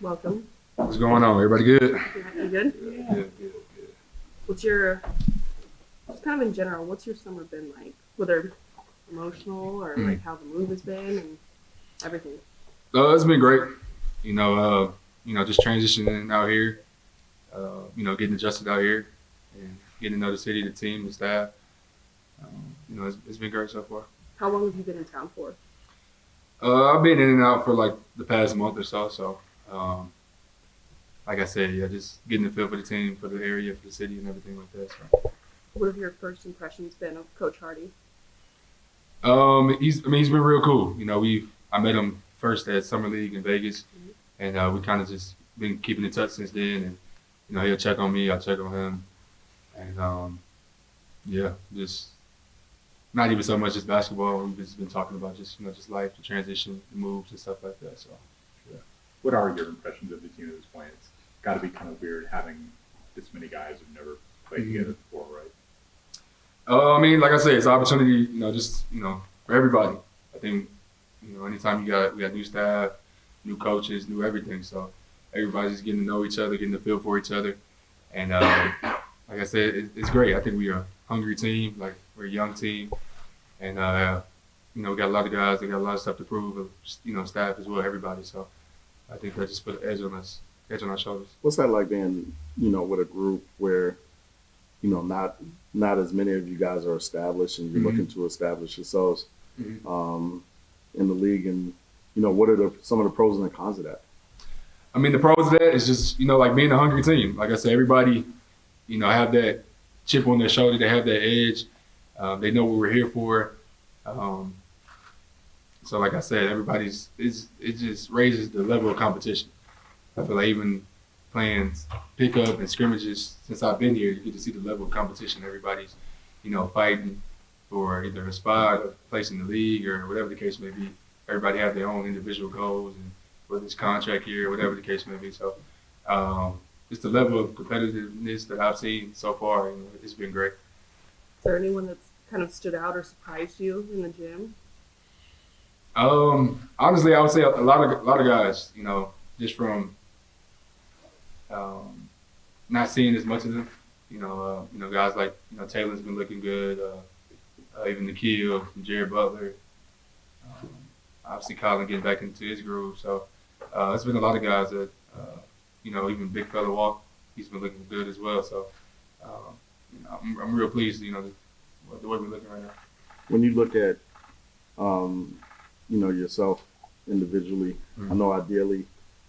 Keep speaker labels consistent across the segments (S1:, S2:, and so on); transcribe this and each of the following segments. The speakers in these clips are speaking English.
S1: Welcome.
S2: What's going on? Everybody good?
S1: Yeah, you good?
S2: Good.
S1: What's your, just kind of in general, what's your summer been like? Whether emotional or like how the move has been and everything.
S2: It's been great. Just transitioning out here. Getting adjusted out here and getting to know the city, the team, the staff. It's been great so far.
S1: How long have you been in town for?
S2: I've been in and out for like the past month or so. So, like I said, yeah, just getting the feel for the team, for the area, for the city, and everything like that. So.
S1: What have your first impressions been of Coach Hardy?
S2: He's been real cool. I met him first at Summer League in Vegas, and we kind of just been keeping in touch since then. And he'll check on me, I'll check on him, and just not even so much just basketball. We've just been talking about just life, the transition, the moves, and stuff like that. So, yeah.
S3: What are your impressions of the team at this point? It's got to be kind of weird having this many guys who've never played together before, right?
S2: Like I said, it's an opportunity, for everybody. I think, anytime we got new staff, new coaches, new everything. So everybody's just getting to know each other, getting the feel for each other. And like I said, it's great. I think we're a hungry team, like we're a young team. And, we got a lot of guys that got a lot of stuff to prove, staff as well, everybody. So I think that just put an edge on our shoulders.
S4: What's that like being, with a group where, not as many of you guys are established and you're looking to establish yourselves in the league, and what are some of the pros and the cons of that?
S2: The pros of that is just like being a hungry team. Like I said, everybody have that chip on their shoulder. They have that edge. They know what we're here for. So like I said, it just raises the level of competition. I feel like even playing pickup and scrimmages since I've been here, you get to see the level of competition. Everybody's, fighting for either a spot, a place in the league, or whatever the case may be. Everybody has their own individual goals, and whether it's contract year, whatever the case may be. So, just the level of competitiveness that I've seen so far, it's been great.
S1: Is there anyone that's kind of stood out or surprised you in the gym?
S2: Honestly, I would say a lot of guys, just from not seeing as much of them. Guys like Taylor's been looking good. Even Nikhil, Jared Butler. Obviously, Colin getting back into his groove. So it's been a lot of guys that even big fella Walk, he's been looking good as well. So I'm real pleased. The way we're looking right now.
S4: When you look at yourself individually, I know ideally,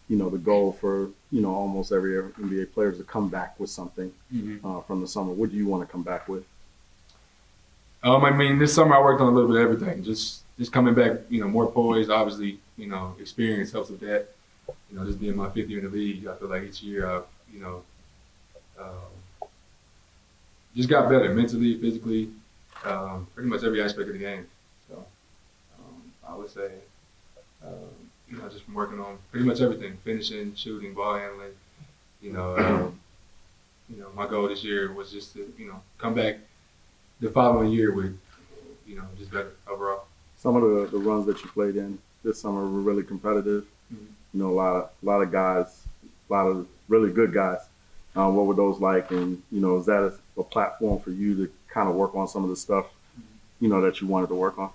S4: the goal for, almost every NBA player is to come back with something from the summer. What do you want to come back with?
S2: This summer I worked on a little bit of everything. Just coming back, more poise, obviously, experience helps with that. Just being my fifth year in the league, I feel like each year I've, just got better mentally, physically, pretty much every aspect of the game. So I would say, just from working on pretty much everything, finishing, shooting, ball handling. My goal this year was just to, come back the following year with, just better overall.
S4: Some of the runs that you played in this summer were really competitive. A lot of guys, a lot of really good guys. What were those like? And, is that a platform for you to kind of work on some of the stuff, that you wanted to work on?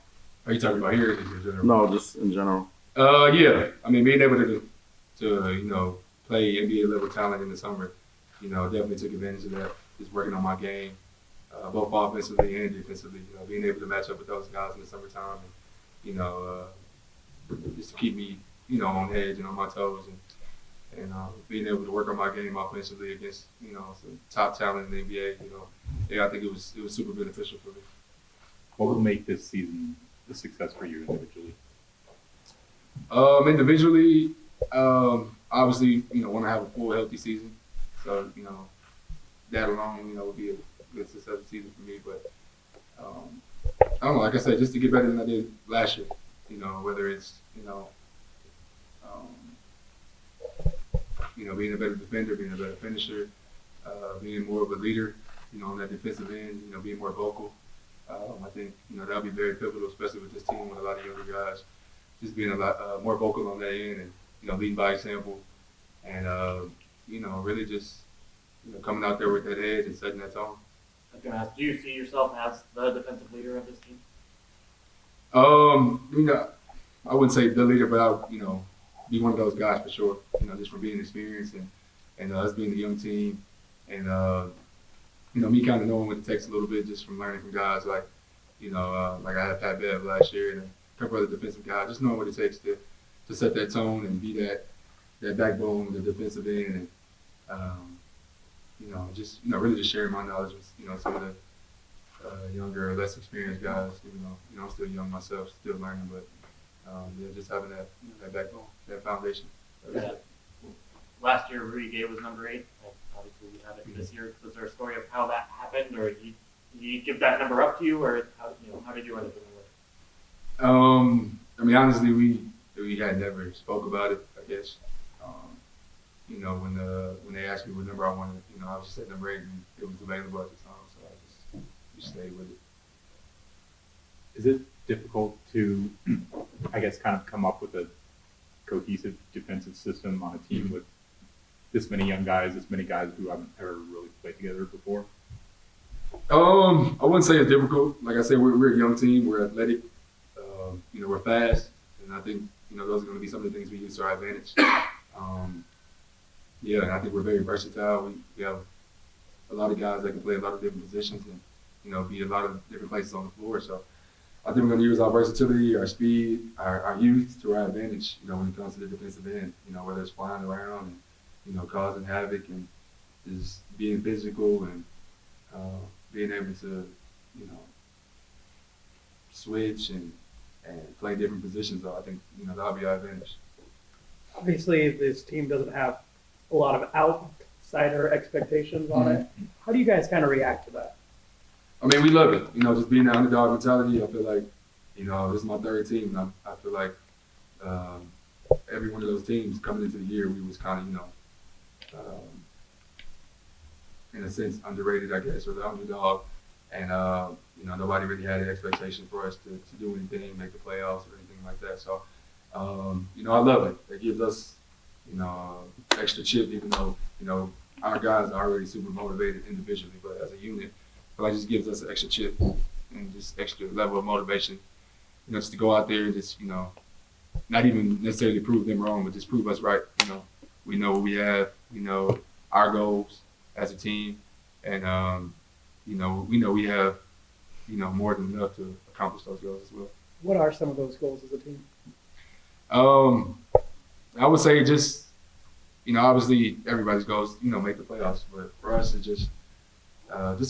S2: Are you talking about here or just in general?
S4: No, just in general.
S2: Yeah. Being able to play NBA level talent in the summer, definitely took advantage of that. Just working on my game, both offensively and defensively. Being able to match up with those guys in the summertime, and just to keep me, on edge and on my toes, and being able to work on my game offensively against, some top talent in the NBA. I think it was super beneficial for me.
S3: What will make this season a success for you individually?
S2: Individually, obviously, want to have a full healthy season. So, that alone, would be a good successful season for me. But I don't know, like I said, just to get better than I did last year. Whether it's, being a better defender, being a better finisher, being more of a leader, on that defensive end, being more vocal. I think, that'll be very pivotal, especially with this team with a lot of younger guys. Just being a lot more vocal on that end and, leading by example, and really just coming out there with that edge and setting that tone.
S5: I was going to ask, do you see yourself as the defensive leader of this team?
S2: I wouldn't say the leader, but I be one of those guys for sure. Just from being experienced and us being a young team, and me kind of knowing what it takes a little bit just from learning from guys like like I had Pat Bev last year and a couple other defensive guys, just knowing what it takes to set that tone and be that backbone of the defensive end, and really just sharing my knowledge with some of the younger, less experienced guys. Even though I'm still young myself, still learning, but just having that backbone, that foundation.
S5: Yeah. Last year, Rudy Gay was number 8. Obviously, you have it this year. Was there a story of how that happened, or did he give that number up to you, or how did you end up doing it?
S2: Honestly, we had never spoke about it. I guess, when they asked me what number I wanted, I was just at number 8, and it was available at the time, so I just stayed with it.
S3: Is it difficult to, I guess, kind of come up with a cohesive defensive system on a team with this many young guys, this many guys who haven't ever really played together before?
S2: I wouldn't say it's difficult. Like I said, we're a young team. We're athletic. We're fast, and I think those are going to be some of the things we use to our advantage. And I think we're very versatile. We have a lot of guys that can play a lot of different positions and be a lot of different places on the floor. So I think we're going to use our versatility, our speed, our youth to our advantage. When it comes to the defensive end. Whether it's flying around and causing havoc and just being physical and being able to switch and play different positions. So I think that'll be our advantage.
S6: Obviously, this team doesn't have a lot of outsider expectations on it. How do you guys kind of react to that?
S2: We love it. Just being the underdog mentality. I feel like, this is my 3rd team. And I feel like every one of those teams coming into the year, we was kind of, in a sense, underrated, I guess, or the underdog. And, nobody really had an expectation for us to do anything, make the playoffs or anything like that. So, I love it. It gives us, extra chip, even though, our guys are already super motivated individually, but as a unit, I feel like it just gives us an extra chip and just extra level of motivation, just to go out there and just, not even necessarily prove them wrong, but just prove us right. We know what we have, our goals as a team, and, we know we have, more than enough to accomplish those goals as well.
S6: What are some of those goals as a team?
S2: I would say just, obviously everybody's goals, make the playoffs, but for us it's just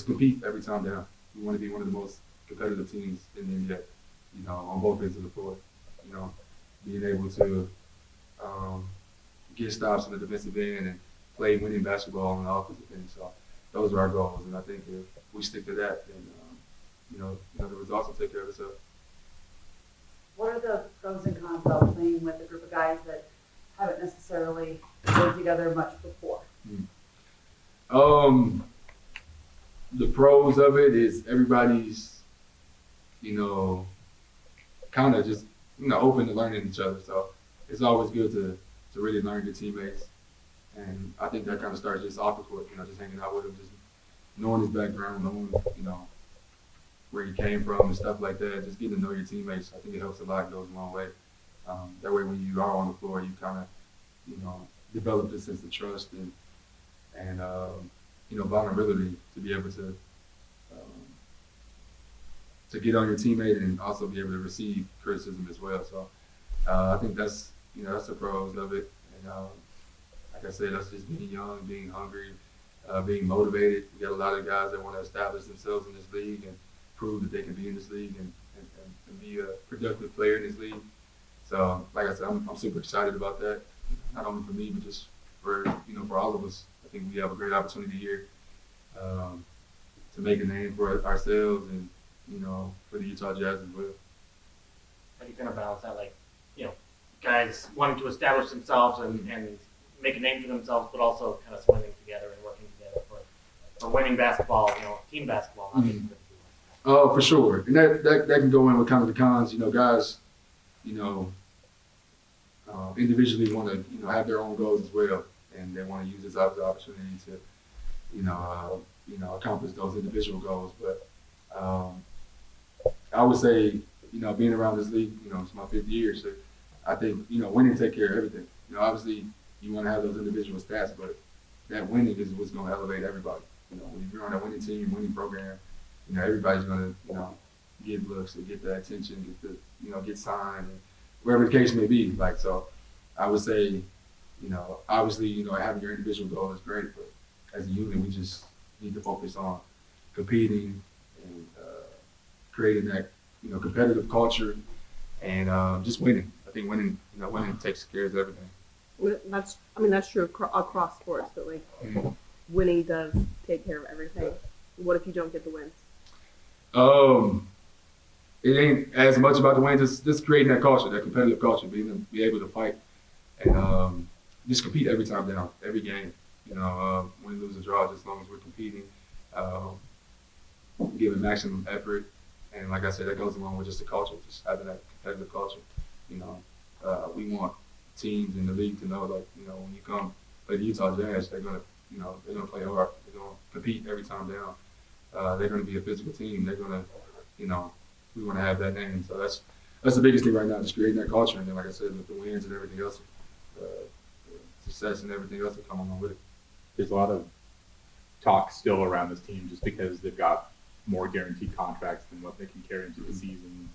S2: compete every time down. We want to be one of the most competitive teams in the NBA, on both ends of the floor. Being able to get stops on the defensive end and play winning basketball on the offensive end. So those are our goals, and I think if we stick to that, then the results will take care of itself.
S7: What are the pros and cons about playing with a group of guys that haven't necessarily played together much before?
S2: The pros of it is everybody's, kind of just, open to learning each other. So it's always good to really learn your teammates. And I think that kind of starts just off the court, just hanging out with him, just knowing his background, knowing, where he came from and stuff like that, just getting to know your teammates. I think it helps a lot, goes a long way. That way when you are on the floor, you kind of, develop this sense of trust and vulnerability to be able to get on your teammate and also be able to receive criticism as well. So I think that's the pros of it. And like I said, that's just being young, being hungry, being motivated. We got a lot of guys that want to establish themselves in this league and prove that they can be in this league and be a productive player in this league. So, like I said, I'm super excited about that. Not only for me, but just for all of us. I think we have a great opportunity here to make a name for ourselves and for the Utah Jazz as well.
S5: How do you kind of balance that, guys wanting to establish themselves and make a name for themselves, but also kind of swimming together and working together for winning basketball, team basketball, not just for the team.
S2: Oh, for sure. And that can go in with kind of the cons. Guys, individually want to, have their own goals as well. and they want to use this as an opportunity to, accomplish those individual goals. But I would say, being around this league, it's my 5th year, so I think, winning take care of everything. Obviously you want to have those individual stats, but that winning is what's going to elevate everybody. When you're on a winning team, winning program, everybody's going to, get looks or get the attention, get signed, and wherever the case may be. Like, so I would say, obviously, having your individual goal is great, but as a unit, we just need to focus on competing and creating that, competitive culture and just winning. I think winning takes care of everything.
S1: That's true across sports, but like winning does take care of everything. What if you don't get the wins?
S2: It ain't as much about the win, just creating that culture, that competitive culture, be able to fight and just compete every time down, every game. Win, lose, or draw, just as long as we're competing, giving maximum effort. And like I said, that goes along with just the culture, just having that competitive culture. We want teams in the league to know, like, when you come play the Utah Jazz, they're gonna play hard. They're gonna compete every time down. They're gonna be a physical team. They're gonna, we want to have that name. So that's the biggest thing right now, just creating that culture. And then, like I said, with the wins and everything else, success and everything else that come along with it.
S3: There's a lot of talk still around this team just because they've got more guaranteed contracts than what they can carry into the season.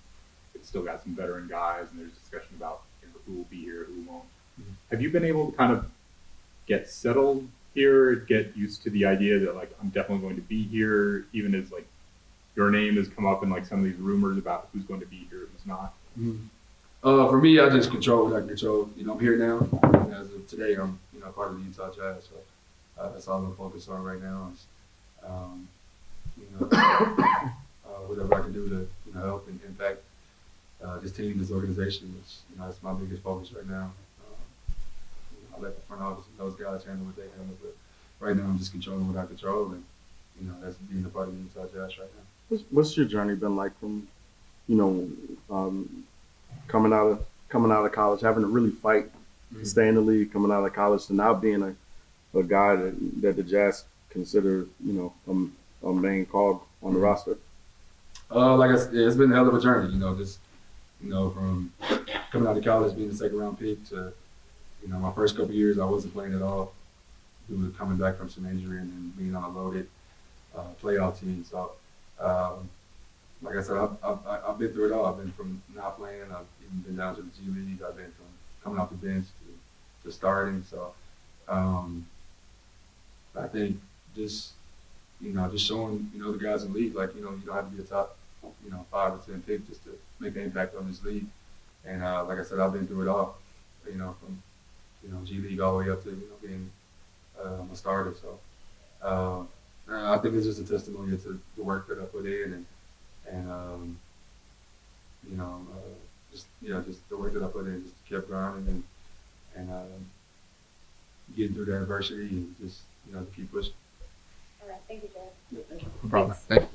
S3: They've still got some veteran guys, and there's discussion about who will be here, who won't.
S2: Mm-hmm.
S3: Have you been able to kind of get settled here, get used to the idea that, like, I'm definitely going to be here, even as, like, your name has come up in, like, some of these rumors about who's going to be here, who's not?
S2: Mm-hmm. For me, I just control what I can control. I'm here now. And as of today, I'm part of the Utah Jazz. So that's all I'm focused on right now. Is, whatever I can do to help and impact this team, this organization, which that's my biggest focus right now. I let the front office and those guys handle what they handle, but right now I'm just controlling what I control, and that's being a part of the Utah Jazz right now.
S4: What's your journey been like from, coming out of college, having to really fight to stay in the league, coming out of college, to now being a guy that the Jazz consider, a main cog on the roster?
S2: Like I said, it's been a hell of a journey. From coming out of college, being the 2nd round pick to, my first couple years I wasn't playing at all due to coming back from some injury and then being on a loaded playoff team. So, like I said, I've been through it all. I've been from not playing. I've even been down to the G League. I've been from coming off the bench to starting. So, I think just showing, the guys in the league, like, you don't have to be a top, 5 or 10 pick just to make an impact on this league. And like I said, I've been through it all, from, G League all the way up to, being a starter. So I think it's just a testimony to the work that I put in and just the work that I put in, just kept grinding and getting through the adversity and just, to keep pushing.
S8: All right, thank you, Jared.
S2: No problem. Thank you.